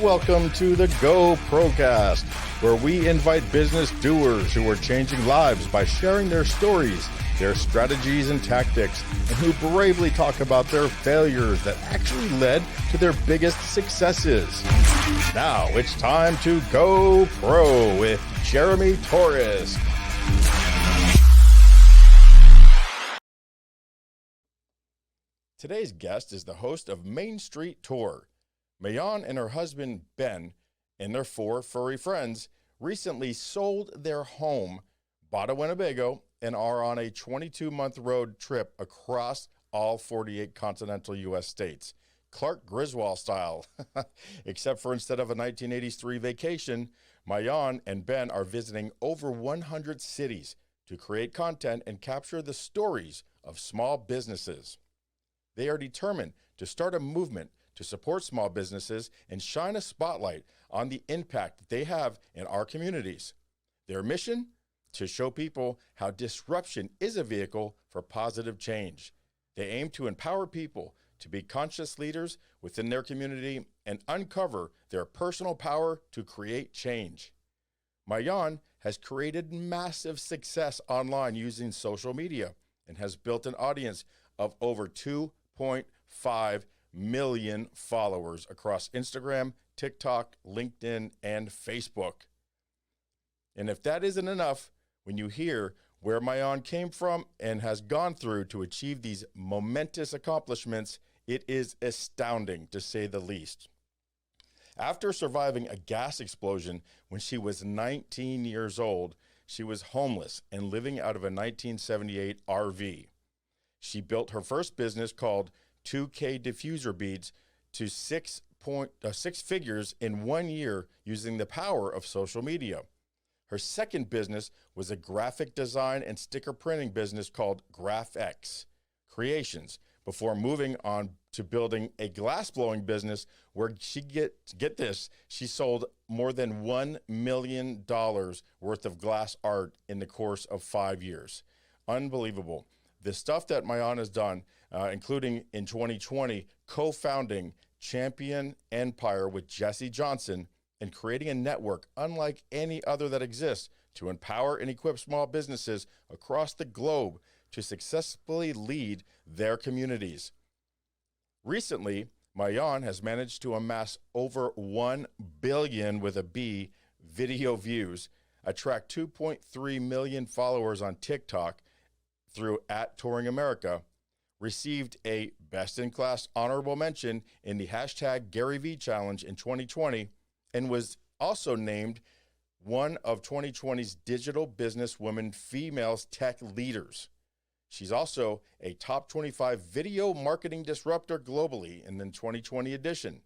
Welcome to the Go Procast, where we invite business doers who are changing lives by sharing their stories, their strategies and tactics, and who bravely talk about their failures that actually led to their biggest successes. Now it's time to Go Pro with Jeremy Torres. Today's guest is the host of Main Street Tour. Maayan and her husband, Ben, and their 4 furry friends recently sold their home, bought a Winnebago, and are on a 22-month road trip across all 48 continental U.S. states, Clark Griswold style. Except for instead of a 1983 vacation, Maayan and Ben are visiting over 100 cities to create content and capture the stories of small businesses. They are determined to start a movement to support small businesses and shine a spotlight on the impact that they have in our communities. Their mission? To show people how disruption is a vehicle for positive change. They aim to empower people to be conscious leaders within their community and uncover their personal power to create change. Maayan has created massive success online using social media and has built an audience of over 2.5 million followers across Instagram, TikTok, LinkedIn, and Facebook. And if that isn't enough, when you hear where Maayan came from and has gone through to achieve these momentous accomplishments, it is astounding to say the least. After surviving a gas explosion when she was 19 years old, she was homeless and living out of a 1978 RV. She built her first business called 2K diffuser beads to six figures in 1 year using the power of social media. Her second business was a graphic design and sticker printing business called GraphX Creations before moving on to building a glass blowing business where she get this, she sold more than $1 million worth of glass art in the course of 5 years. Unbelievable. The stuff that Maayan has done, including in 2020, co-founding Champion Empire with Jesse Johnson and creating a network unlike any other that exists to empower and equip small businesses across the globe to successfully lead their communities. Recently, Maayan has managed to amass over 1 billion with a B video views, attract 2.3 million followers on TikTok through @TouringAmerica, received a best-in-class honorable mention in the hashtag GaryV Challenge in 2020, and was also named one of 2020's Digital Business Women Females Tech Leaders. She's also a top 25 video marketing disruptor globally in the 2020 edition.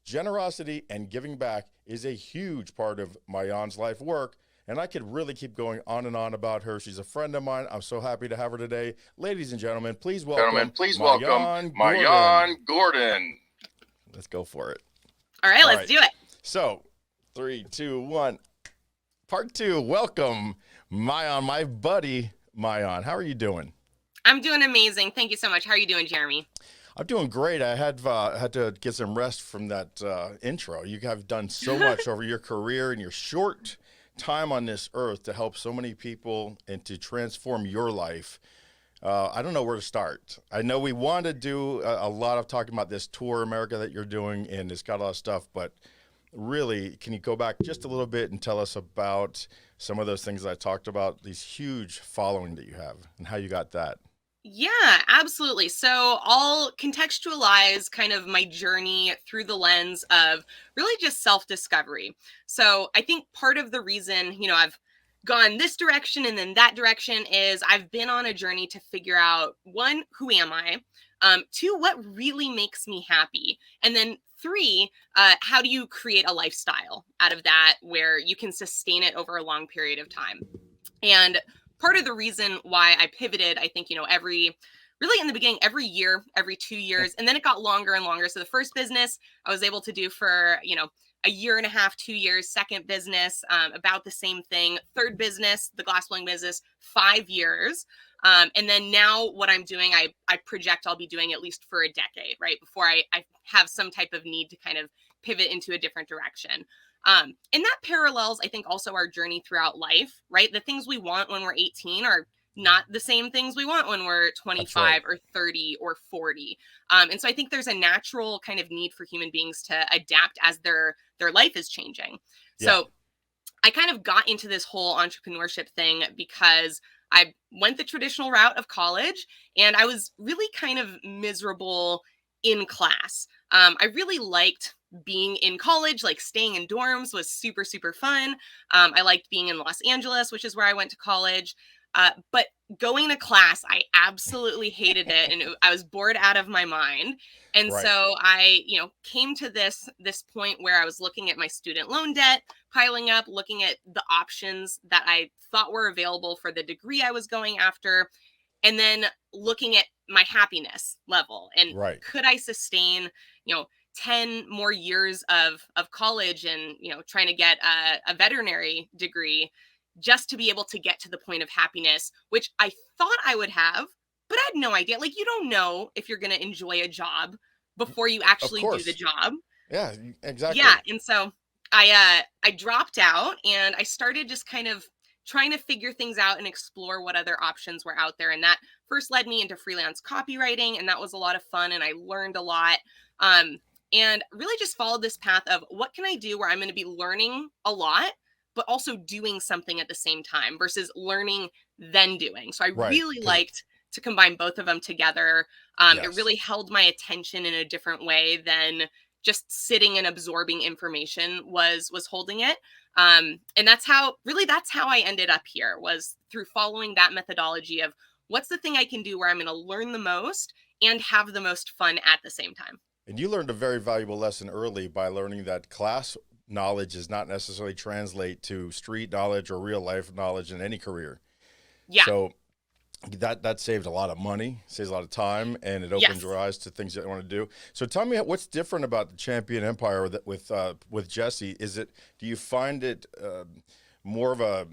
Generosity and giving back is a huge part of Maayan's life work, and I could really keep going on and on about her. She's a friend of mine. I'm so happy to have her today. Ladies and gentlemen, please welcome Maayan Gordon. Let's go for it. All right, let's do it. So, 3, 2, 1. Part 2. Welcome, Maayan, my buddy, Maayan. How are you doing? I'm doing amazing. Thank you so much. How are you doing, Jeremy? I'm doing great. I had to get some rest from that intro. You have done so much over your career and your short time on this earth to help so many people and to transform your life. I don't know where to start. I know we want to do a lot of talking about this tour America that you're doing, and it's got a lot of stuff, but really, can you go back just a little bit and tell us about some of those things I talked about, these huge following that you have and how you got that? Yeah, absolutely. So I'll contextualize kind of my journey through the lens of really just self-discovery. So I think part of the reason, I've gone this direction and then that direction is I've been on a journey to figure out, 1, who am I? 2, what really makes me happy? And then 3, how do you create a lifestyle out of that where you can sustain it over a long period of time? And part of the reason why I pivoted, I think, really in the beginning, every year, every 2 years, and then it got longer and longer. So the first business I was able to do for, a year and a half, 2 years. Second business, about the same thing. Third business, the glass blowing business, 5 years. And then now what I'm doing, I project I'll be doing at least for a decade, right? Before I have some type of need to kind of pivot into a different direction. And that parallels, I think, also our journey throughout life, right? The things we want when we're 18 are not the same things we want when we're That's right. 25 or 30 or 40. And so I think there's a natural kind of need for human beings to adapt as their life is changing. Yeah. So I kind of got into this whole entrepreneurship thing because I went the traditional route of college and I was really kind of miserable in class. I really liked being in college, like staying in dorms was super, super fun. I liked being in Los Angeles, which is where I went to college. But going to class, I absolutely hated it, and I was bored out of my mind. And Right. so I, came to this point where I was looking at my student loan debt piling up, looking at the options that I thought were available for the degree I was going after, and then looking at my happiness level and Right. could I sustain, 10 more years of college and, trying to get a veterinary degree just to be able to get to the point of happiness, which I thought I would have, but I had no idea. Like, you don't know if you're going to enjoy a job before you Of actually do the course. job. Yeah, Yeah, exactly. and so I dropped out and I started just kind of trying to figure things out and explore what other options were out there. And that first led me into freelance copywriting, and that was a lot of fun and I learned a lot. And really just followed this path of what can I do where I'm going to be learning a lot but also doing something at the same time versus learning then doing. So I Right. really Because liked to combine both of them together. It yes. really held my attention in a different way than just sitting and absorbing information was holding it. And that's how I ended up here, was through following that methodology of what's the thing I can do where I'm going to learn the most and have the most fun at the same time. And you learned a very valuable lesson early by learning that class knowledge does not necessarily translate to street knowledge or real life knowledge in any career. Yeah. So that saved a lot of money, saves a lot of time, and it opens Yes. your eyes to things that you want to do. So tell me what's different about the Champion Empire with Jesse. Do you find it more of a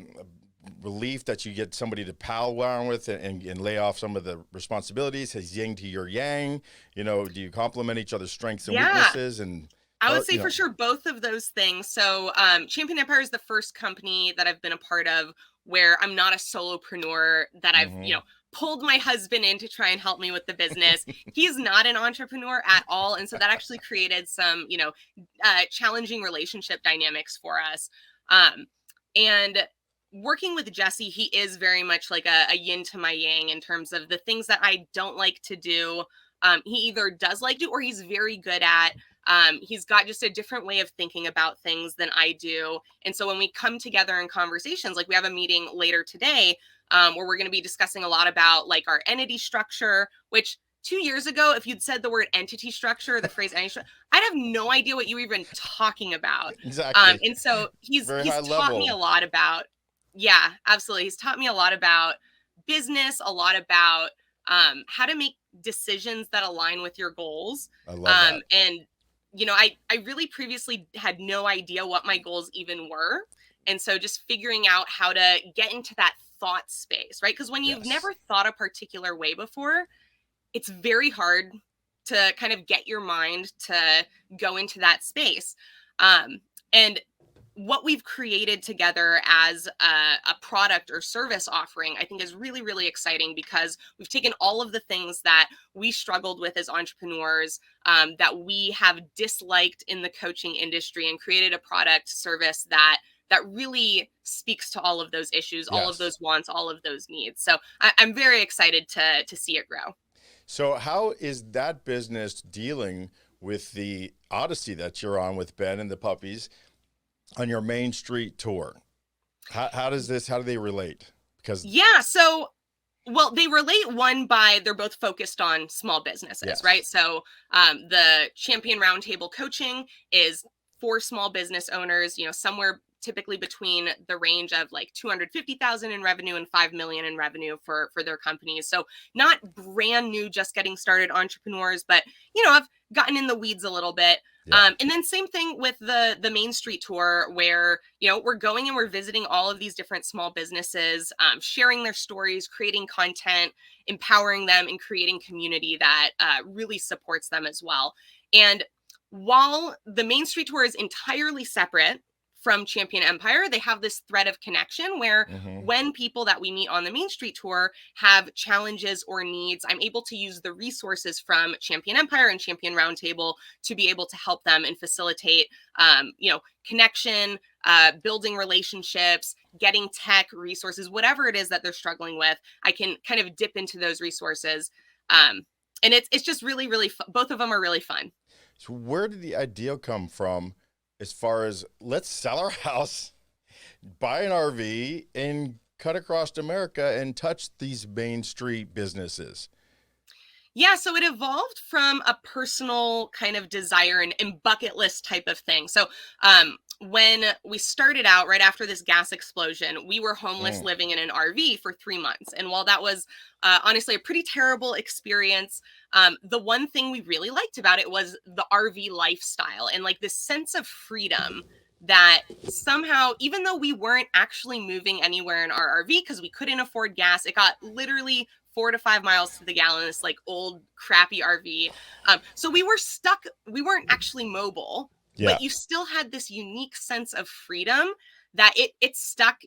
relief that you get somebody to pal around with and lay off some of the responsibilities? His yin to your yang, do you complement each other's strengths and Yeah. weaknesses? And I would say for sure both of those things. So Champion Empire is the first company that I've been a part of where I'm not a solopreneur, that I've, pulled my husband in to try and help me with the business. He's not an entrepreneur at all. And so that actually created some, challenging relationship dynamics for us. And working with Jesse, he is very much like a yin to my yang in terms of the things that I don't like to do. He either does like to, or he's very good at. He's got just a different way of thinking about things than I do. And so when we come together in conversations, like we have a meeting later today, where we're going to be discussing a lot about like our entity structure, which 2 years ago, if you'd said the word entity structure, the phrase entity structure, I'd have no idea what you were even talking about. exactly. And so he's Very high taught me a level. lot about, yeah, absolutely. He's taught me a lot about business, a lot about how to make decisions that align with your goals. I love that. And I really previously had no idea what my goals even were. And so just figuring out how to get into that thought space, right? Because when you've Yes. never thought a particular way before, it's very hard to kind of get your mind to go into that space. And what we've created together as a product or service offering, I think is really, really exciting because we've taken all of the things that we struggled with as entrepreneurs, that we have disliked in the coaching industry, and created a product service that really speaks to all of those issues, all of Yes. those wants, all of those needs. So I'm very excited to see it grow. So how is that business dealing with the odyssey that you're on with Ben and the puppies on your Main Street tour? How do they relate? Because Yeah, so well, they relate one by they're both focused on small businesses, yes. right? So the Champion Roundtable coaching is for small business owners, somewhere typically between the range of like 250,000 in revenue and 5 million in revenue for their companies. So not brand new, just getting started entrepreneurs, but I've gotten in the weeds a little bit. Yeah. And then same thing with the Main Street tour, where we're going and we're visiting all of these different small businesses, sharing their stories, creating content, empowering them, and creating community that really supports them as well. And while the Main Street tour is entirely separate from Champion Empire, they have this thread of connection where when people that we meet on the Main Street tour have challenges or needs, I'm able to use the resources from Champion Empire and Champion Roundtable to be able to help them and facilitate, connection, building relationships, getting tech resources, whatever it is that they're struggling with. I can kind of dip into those resources. And it's just really, really both of them are really fun. So where did the idea come from as far as let's sell our house, buy an RV, and cut across America and touch these Main Street businesses? Yeah, so it evolved from a personal kind of desire and bucket list type of thing. So when we started out right after this gas explosion, we were homeless living in an RV for 3 months. And while that was honestly a pretty terrible experience, the one thing we really liked about it was the RV lifestyle and like this sense of freedom that somehow, even though we weren't actually moving anywhere in our RV because we couldn't afford gas, it got literally 4 to 5 miles to the gallon, this like old crappy RV. So we were stuck. We weren't actually mobile, but you still had this unique sense of freedom that it stuck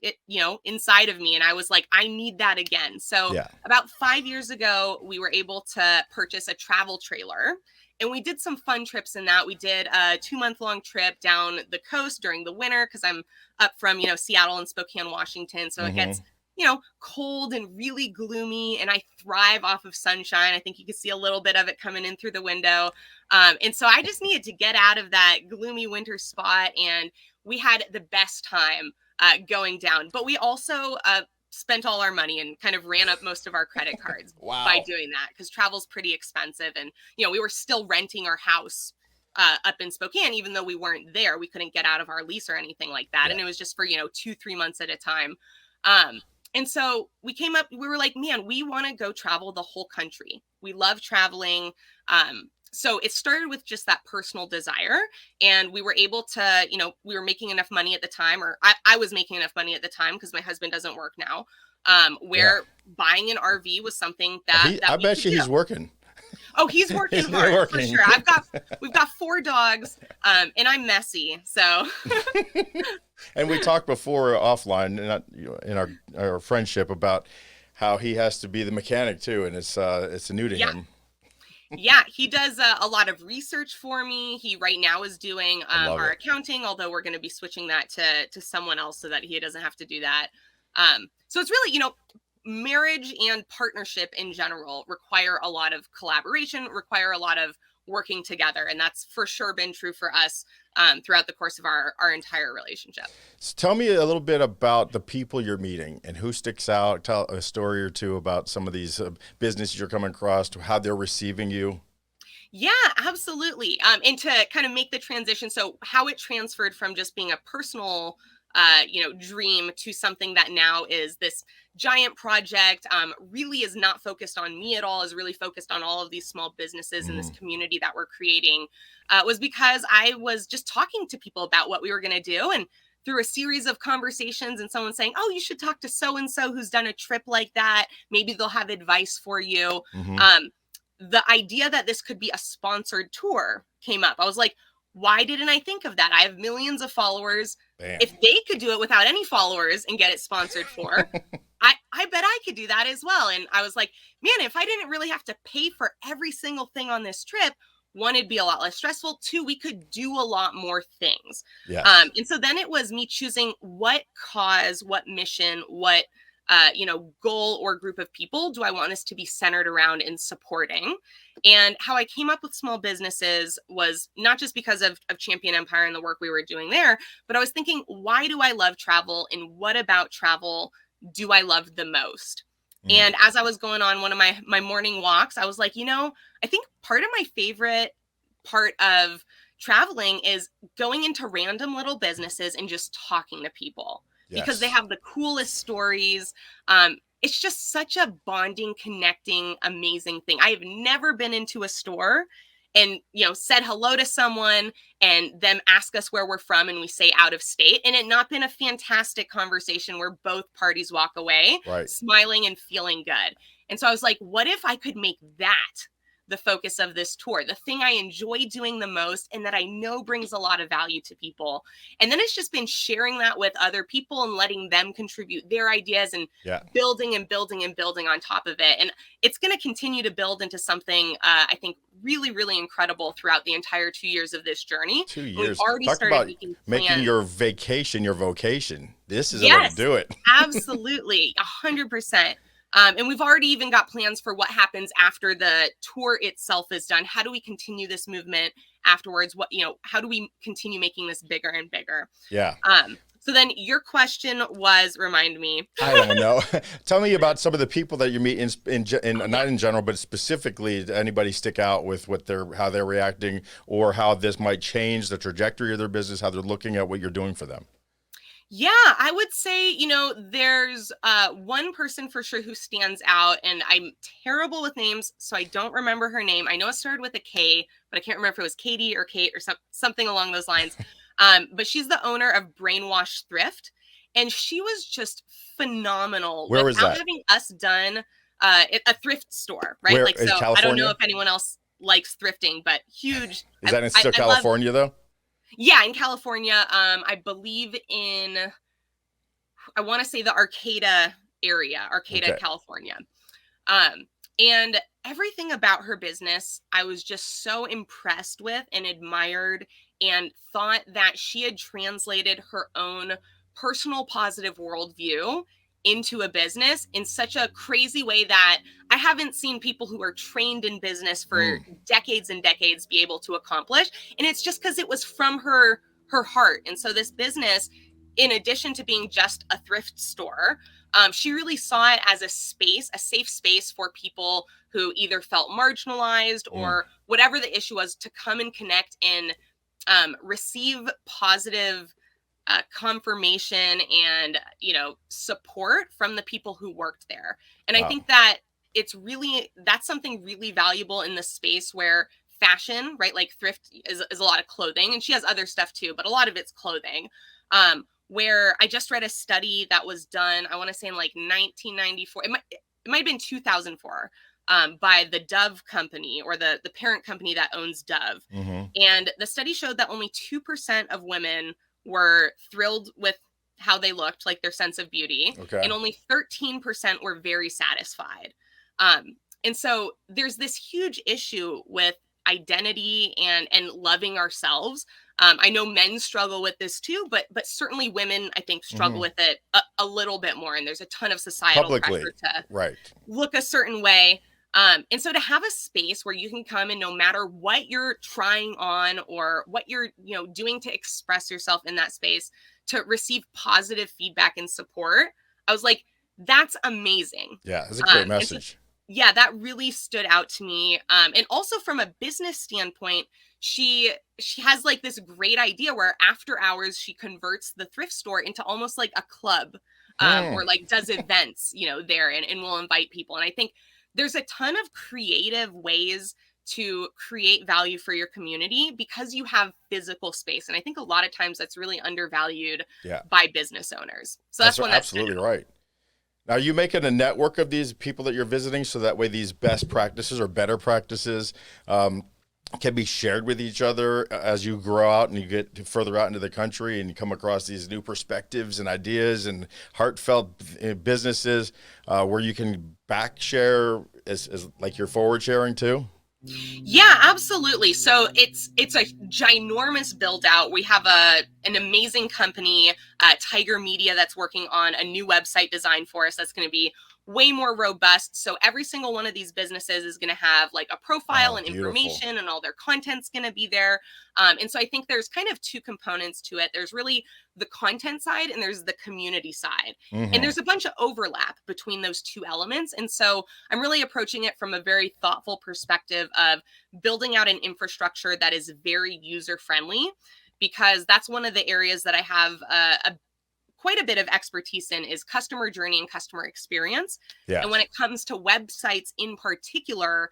inside of me. And I was like, I need that again. So about 5 years ago, we were able to purchase a travel trailer. And we did some fun trips in that. We did a 2-month-long trip down the coast during the winter because I'm up from, Seattle and Spokane, Washington. So it gets, cold and really gloomy. And I thrive off of sunshine. I think you can see a little bit of it coming in through the window. And so I just needed to get out of that gloomy winter spot. And we had the best time going down. But we also spent all our money and kind of ran up most of our credit cards by doing that because travel's pretty expensive. And, we were still renting our house up in Spokane, even though we weren't there. We couldn't get out of our lease or anything like that. And it was just for, 2-3 months at a time. And so we were like, man, we want to go travel the whole country. We love traveling. So it started with just that personal desire. And we were able to, we were making enough money at the time, or I was making enough money at the time because my husband doesn't work now, where buying an RV was something that I bet you he's working. Oh, he's working hard for sure. We've got 4 dogs, and I'm messy. So, and we talked before offline in our friendship about how he has to be the mechanic too, and it's new to him. Yeah, he does a lot of research for me. He right now is doing our accounting, although we're going to be switching that to someone else so that he doesn't have to do that. So it's really, marriage and partnership in general require a lot of collaboration, require a lot of working together. And that's for sure been true for us throughout the course of our entire relationship. So tell me a little bit about the people you're meeting and who sticks out. Tell a story or two about some of these businesses you're coming across, how they're receiving you. Yeah, absolutely. And to kind of make the transition, so how it transferred from just being a personal dream to something that now is this giant project, really is not focused on me at all, is really focused on all of these small businesses and this community that we're creating, was because I was just talking to people about what we were going to do. And through a series of conversations and someone saying, oh, you should talk to so-and-so who's done a trip like that. Maybe they'll have advice for you. The idea that this could be a sponsored tour came up. I was like, why didn't I think of that? I have millions of followers. Bam. If they could do it without any followers and get it sponsored for, I bet I could do that as well. And I was like, man, if I didn't really have to pay for every single thing on this trip, 1, it'd be a lot less stressful. 2, we could do a lot more things. Yes. And so then it was me choosing what cause, what mission, what goal or group of people do I want this to be centered around in supporting. And how I came up with small businesses was not just because of Champion Empire and the work we were doing there, but I was thinking, why do I love travel and what about travel do I love the most? And as I was going on one of my morning walks, I was like, I think part of my favorite part of traveling is going into random little businesses and just talking to people because they Yes. have the coolest stories. It's just such a bonding, connecting, amazing thing. I have never been into a store and, said hello to someone and them ask us where we're from and we say out of state, and it not been a fantastic conversation where both parties walk away Right. smiling and feeling good. And so I was like, what if I could make that the focus of this tour, the thing I enjoy doing the most and that I know brings a lot of value to people? And then it's just been sharing that with other people and letting them contribute their ideas and building and building and building on top of it. And it's going to continue to build into something, I think, really, really incredible throughout the entire 2 years of this journey. 2 years. We've already Talk started about making your vacation your vocation. This is a way to do it. Absolutely. 100%. And we've already even got plans for what happens after the tour itself is done. How do we continue this movement afterwards? How do we continue making this bigger and bigger? Yeah. So then your question was, remind me. I don't know. Tell me about some of the people that you meet not in general, but specifically. Did anybody stick out with how they're reacting, or how this might change the trajectory of their business, how they're looking at what you're doing for them? Yeah, I would say, there's one person for sure who stands out, and I'm terrible with names, so I don't remember her name. I know it started with a K, but I can't remember if it was Katie or Kate or something along those lines. But she's the owner of Brainwash Thrift, and she was just phenomenal. Where was that? Having us done a thrift store, right? Where, like, in so California? I don't know if anyone else likes thrifting, but huge. Is that in still California, though? Yeah, in California. I believe I want to say the Arcata area, California. And everything about her business, I was just so impressed with and admired, and thought that she had translated her own personal positive worldview into a business in such a crazy way that I haven't seen people who are trained in business for decades and decades be able to accomplish. And it's just because it was from her heart. And so this business, in addition to being just a thrift store, she really saw it as a safe space for people who either felt marginalized or whatever the issue was, to come and connect and receive positive confirmation and, support from the people who worked there. And I think that that's something really valuable in the space where fashion, right? Like thrift is a lot of clothing, and she has other stuff too, but a lot of it's clothing. Where I just read a study that was done, I want to say in like 1994, it might have been 2004, by the Dove company, or the parent company that owns Dove. And the study showed that only 2% of women were thrilled with how they looked, like their sense of beauty. And only 13% were very satisfied. And so there's this huge issue with identity and loving ourselves. I know men struggle with this too, but certainly women, I think, struggle with it a little bit more. And there's a ton of societal pressure to look a certain way. And so to have a space where you can come, and no matter what you're trying on or what you're, doing to express yourself in that space, to receive positive feedback and support, I was like, that's amazing. Yeah, that's a great message. Yeah, that really stood out to me. And also from a business standpoint, she has like this great idea where after hours, she converts the thrift store into almost like a club, or like does events, there, and will invite people. And I think there's a ton of creative ways to create value for your community because you have physical space. And I think a lot of times that's really undervalued by business owners. So that's one that's absolutely right. Now, are you making a network of these people that you're visiting, so that way these best practices or better practices can be shared with each other as you grow out and you get further out into the country and you come across these new perspectives and ideas and heartfelt businesses where you can back share as like you're forward sharing too? Yeah, absolutely. So it's a ginormous build out. We have an amazing company, Tiger Media, that's working on a new website design for us. That's going to be way more robust. So every single one of these businesses is going to have like a profile and Beautiful. information, and all their content's going to be there. And so I think there's kind of two components to it. There's really the content side and there's the community side. And there's a bunch of overlap between those two elements. And so I'm really approaching it from a very thoughtful perspective of building out an infrastructure that is very user friendly, because that's one of the areas that I have quite a bit of expertise in, is customer journey and customer experience. Yes. And when it comes to websites in particular,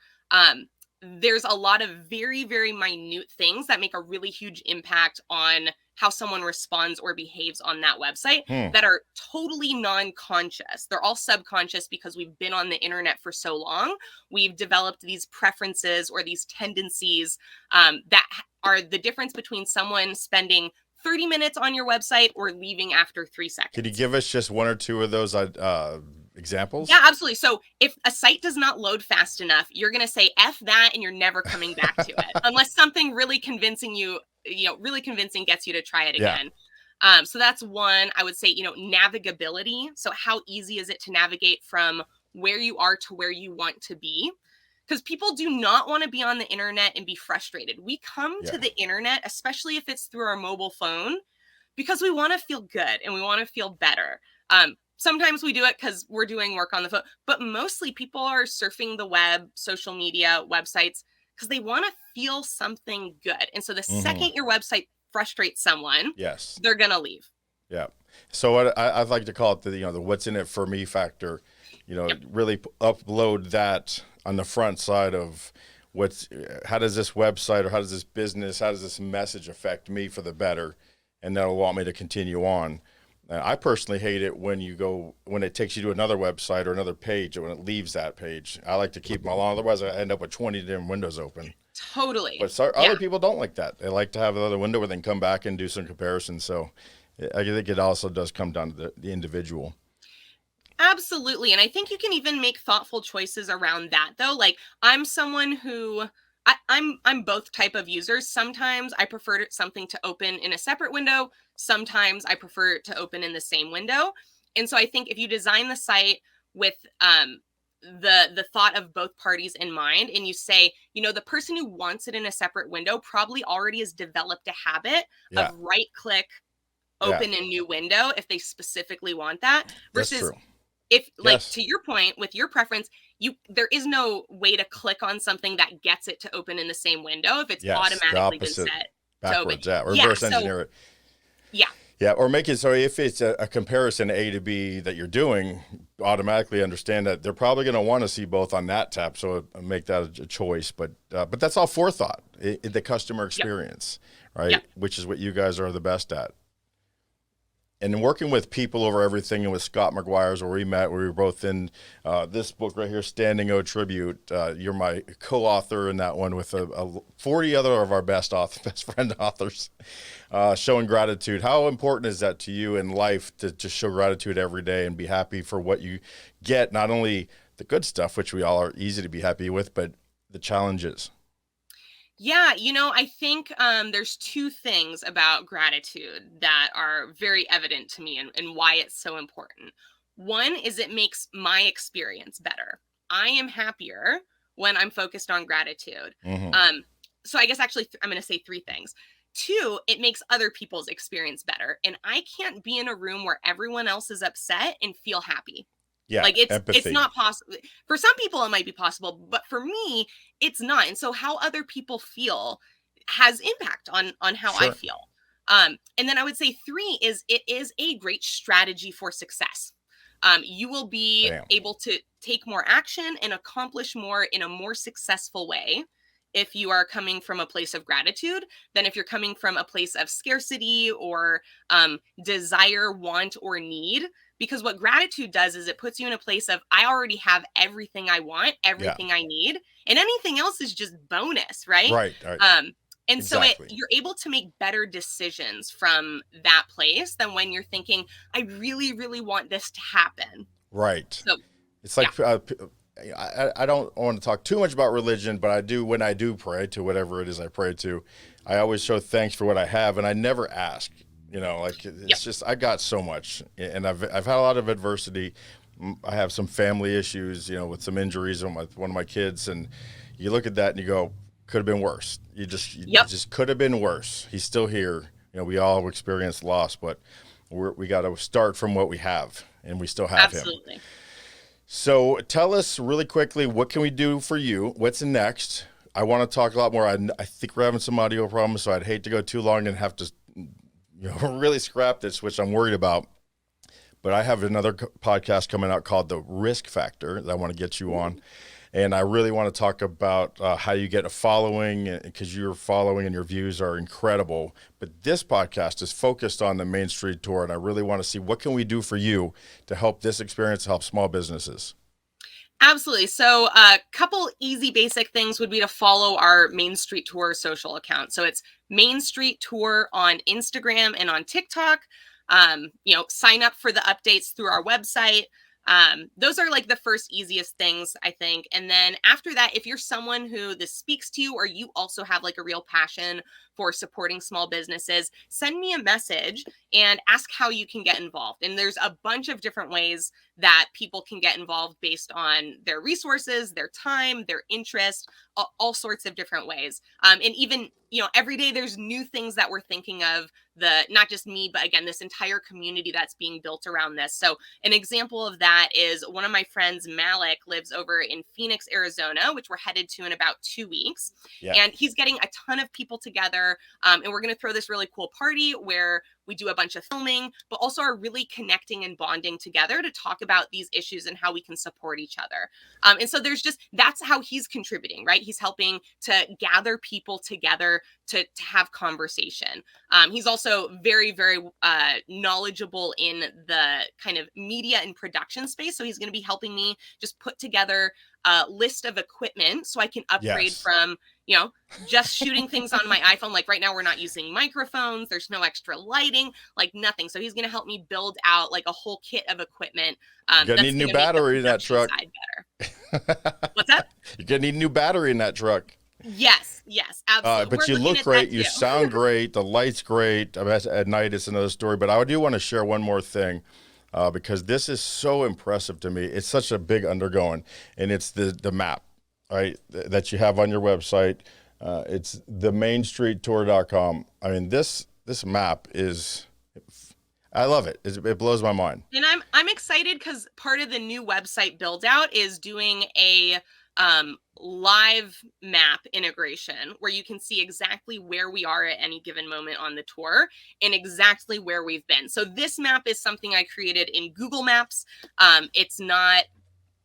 there's a lot of very, very minute things that make a really huge impact on how someone responds or behaves on that website that are totally non-conscious. They're all subconscious because we've been on the internet for so long. We've developed these preferences or these tendencies that are the difference between someone spending 30 minutes on your website or leaving after 3 seconds. Could you give us just one or two of those examples? Yeah, absolutely. So if a site does not load fast enough, you're going to say F that and you're never coming back to it unless something really convincing really convincing gets you to try it again. So that's one. I would say, navigability. So how easy is it to navigate from where you are to where you want to be? Because people do not want to be on the internet and be frustrated. We come to the internet, especially if it's through our mobile phone, because we want to feel good and we want to feel better. Sometimes we do it because we're doing work on the phone, but mostly people are surfing the web, social media, websites, because they want to feel something good. And so the second your website frustrates someone, they're going to leave. Yeah. So what I'd like to call it the what's in it for me factor. Really upload that on the front side of how does this website or how does this business, how does this message affect me for the better, and that'll want me to continue on. I personally hate it when it takes you to another website or another page, or when it leaves that page. I like to keep them along, otherwise I end up with 20 different windows open. Totally. But other people don't like that. They like to have another window where they can come back and do some comparisons. So I think it also does come down to the individual. Absolutely. And I think you can even make thoughtful choices around that, though. Like, I'm someone who I'm both type of users. Sometimes I prefer something to open in a separate window. Sometimes I prefer it to open in the same window. And so I think if you design the site with the thought of both parties in mind, and you say, the person who wants it in a separate window probably already has developed a habit of right click, open a new window if they specifically want that, versus That's true. If, to your point, with your preference, there is no way to click on something that gets it to open in the same window if it's automatically been set. Backwards, reverse engineer it. Yeah. Yeah, or make it so if it's a comparison A to B that you're doing, automatically understand that they're probably going to want to see both on that tab, so make that a choice. But that's all forethought, the customer experience, right? Yep. Which is what you guys are the best at. And working with people over everything, and with Scott McGuire's where we met, where we were both in this book right here, Standing O Tribute. You're my co-author in that one with 40 other of our best friend authors, showing gratitude. How important is that to you in life to show gratitude every day and be happy for what you get? Not only the good stuff, which we all are easy to be happy with, but the challenges. Yeah, I think there's two things about gratitude that are very evident to me and why it's so important. One is it makes my experience better. I am happier when I'm focused on gratitude. So I guess actually I'm going to say three things. Two, it makes other people's experience better. And I can't be in a room where everyone else is upset and feel happy. Yeah, like empathy. It's not possible. For some people it might be possible, but for me it's not. And so how other people feel has impact on how I feel. And then I would say three is it is a great strategy for success. You will be able to take more action and accomplish more in a more successful way if you are coming from a place of gratitude than if you're coming from a place of scarcity or desire, want, or need. Because what gratitude does is it puts you in a place of, I already have everything I want, everything I need, and anything else is just bonus, right? Right. And so you're able to make better decisions from that place than when you're thinking, I really, really want this to happen. Right. So it's like, I don't want to talk too much about religion, but I do, when I do pray to whatever it is I pray to, I always show thanks for what I have, and I never ask. It's just, I got so much, and I've had a lot of adversity, I have some family issues, with some injuries with one of my kids, and you look at that and you go, could have been worse. It Yep, just could have been worse. He's still here. We all experienced loss, but we got to start from what we have, and we still have him. absolutely. So tell us really quickly, what can we do for you? What's next? I want to talk a lot more. I think we're having some audio problems, so I'd hate to go too long and have to, really scrap this, which I'm worried about. But I have another podcast coming out called The Risk Factor that I want to get you on. And I really want to talk about how you get a following, because your following and your views are incredible. But this podcast is focused on the Main Street Tour, and I really want to see what can we do for you to help this experience help small businesses. Absolutely. So a couple easy basic things would be to follow our Main Street Tour social account. So it's Main Street Tour on Instagram and on TikTok. Sign up for the updates through our website. Those are like the first easiest things, I think. And then after that, if you're someone who this speaks to you, or you also have like a real passion for supporting small businesses, send me a message and ask how you can get involved. And there's a bunch of different ways that people can get involved based on their resources, their time, their interest, all sorts of different ways. And even, every day there's new things that we're thinking of, not just me, but again, this entire community that's being built around this. So an example of that is one of my friends, Malik, lives over in Phoenix, Arizona, which we're headed to in about 2 weeks. Yeah. And he's getting a ton of people together. And we're going to throw this really cool party where we do a bunch of filming, but also are really connecting and bonding together to talk about these issues and how we can support each other. And so that's how he's contributing, right? He's helping to gather people together to have conversation. He's also very, very knowledgeable in the kind of media and production space. So he's going to be helping me just put together a list of equipment so I can upgrade from, just shooting things on my iPhone. Like right now we're not using microphones. There's no extra lighting, like nothing. So he's going to help me build out like a whole kit of equipment. You're going to need a new battery in that truck. What's that? You're going to need a new battery in that truck. Yes, absolutely. But you look great. You sound great. The light's great. At night, it's another story. But I do want to share one more thing, because this is so impressive to me. It's such a big undergoing, and it's the map, right, that you have on your website. It's themainstreettour.com. I mean, this map is, I love it. It blows my mind. And I'm excited because part of the new website build out is doing a live map integration where you can see exactly where we are at any given moment on the tour and exactly where we've been. So this map is something I created in Google Maps. It's not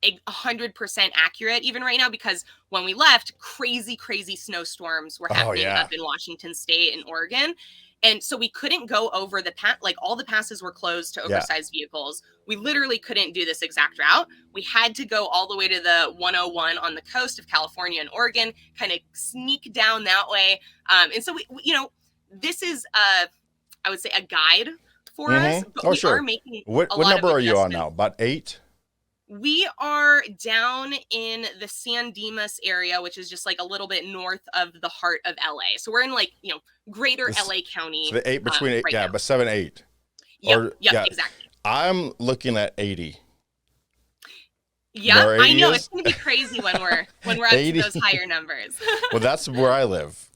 100% accurate even right now, because when we left, crazy snowstorms were happening up in Washington State and Oregon. And so we couldn't go over like all the passes were closed to oversized vehicles. We literally couldn't do this exact route. We had to go all the way to the 101 on the coast of California and Oregon, kind of sneak down that way. And so we this is I would say a guide for us, but we are making what number are you on now? About 8? We are down in the San Dimas area, which is just like a little bit north of the heart of LA. So we're in like, greater LA County. So the 8 between 8, right, but 7, 8. Yeah, exactly. I'm looking at 80. Yeah, I know it's going to be crazy when we're up to those higher numbers. Well, that's where I live.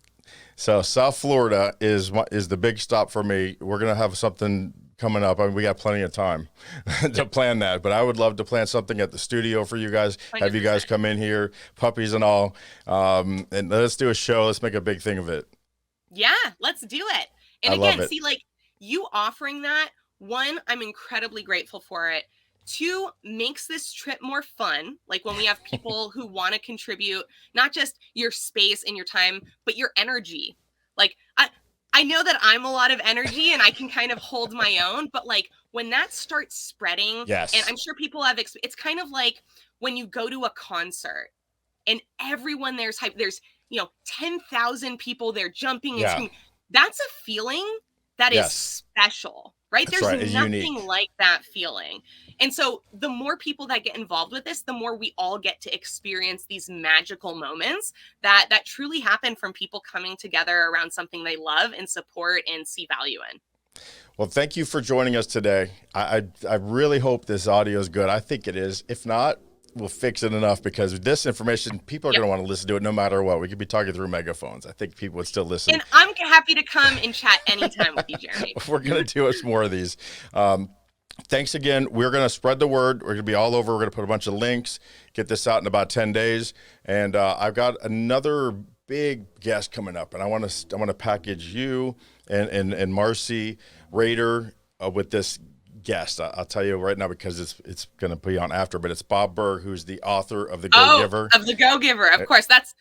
So South Florida is the big stop for me. We're going to have something coming up. I mean, we got plenty of time to plan that, but I would love to plan something at the studio for you guys, 100%. Have you guys come in here, puppies and all, and let's do a show. Let's make a big thing of it. Yeah, let's do it. And again, see, like you offering that, one, I'm incredibly grateful for it. 2, makes this trip more fun. Like when we have people who want to contribute, not just your space and your time, but your energy. Like I know that I'm a lot of energy and I can kind of hold my own, but like when that starts spreading, and I'm sure people have, it's kind of like when you go to a concert and everyone there's hype, there's, 10,000 people there jumping and screaming. That's a feeling that is special, right? There's nothing like that feeling. And so the more people that get involved with this, the more we all get to experience these magical moments that truly happen from people coming together around something they love and support and see value in. Well, thank you for joining us today. I really hope this audio is good. I think it is. If not, we'll fix it enough, because this information, people are Yep. going to want to listen to it no matter what. We could be talking through megaphones. I think people would still listen. And I'm happy to come and chat anytime with you, Jeremy. We're going to do us more of these. Thanks again. We're going to spread the word. We're going to be all over. We're going to put a bunch of links, get this out in about 10 days. And I've got another big guest coming up, and I want to package you and Marcy Rader with this guest. I'll tell you right now, because it's going to be on after, but it's Bob Burr, who's the author of The Go-Giver. Of The Go-Giver, of course. That's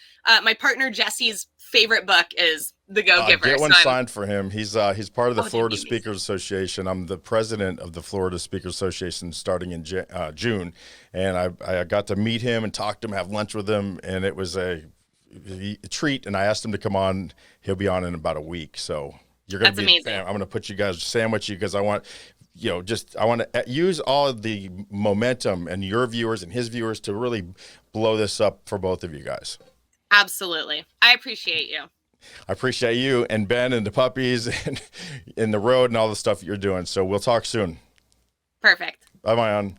my partner Jesse's favorite book is The Go-Giver. Get one signed for him. He's part of the Florida that'd be Speakers Association. I'm the president of the Florida Speakers Association starting in June, and I got to meet him and talk to him, have lunch with him, and it was a treat. And I asked him to come on. He'll be on in about a week, so you're gonna be amazing. I'm gonna put you guys, sandwich you, because I want to use all of the momentum and your viewers and his viewers to really blow this up for both of you guys. Absolutely. I appreciate you. I appreciate you and Ben and the puppies and in the road and all the stuff you're doing. So we'll talk soon. Perfect. Bye, Maayan.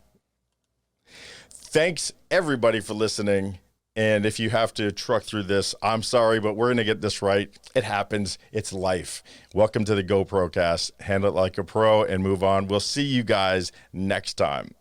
Thanks everybody for listening. And if you have to truck through this, I'm sorry, but we're going to get this right. It happens. It's life. Welcome to the GoPro Cast. Handle it like a pro and move on. We'll see you guys next time.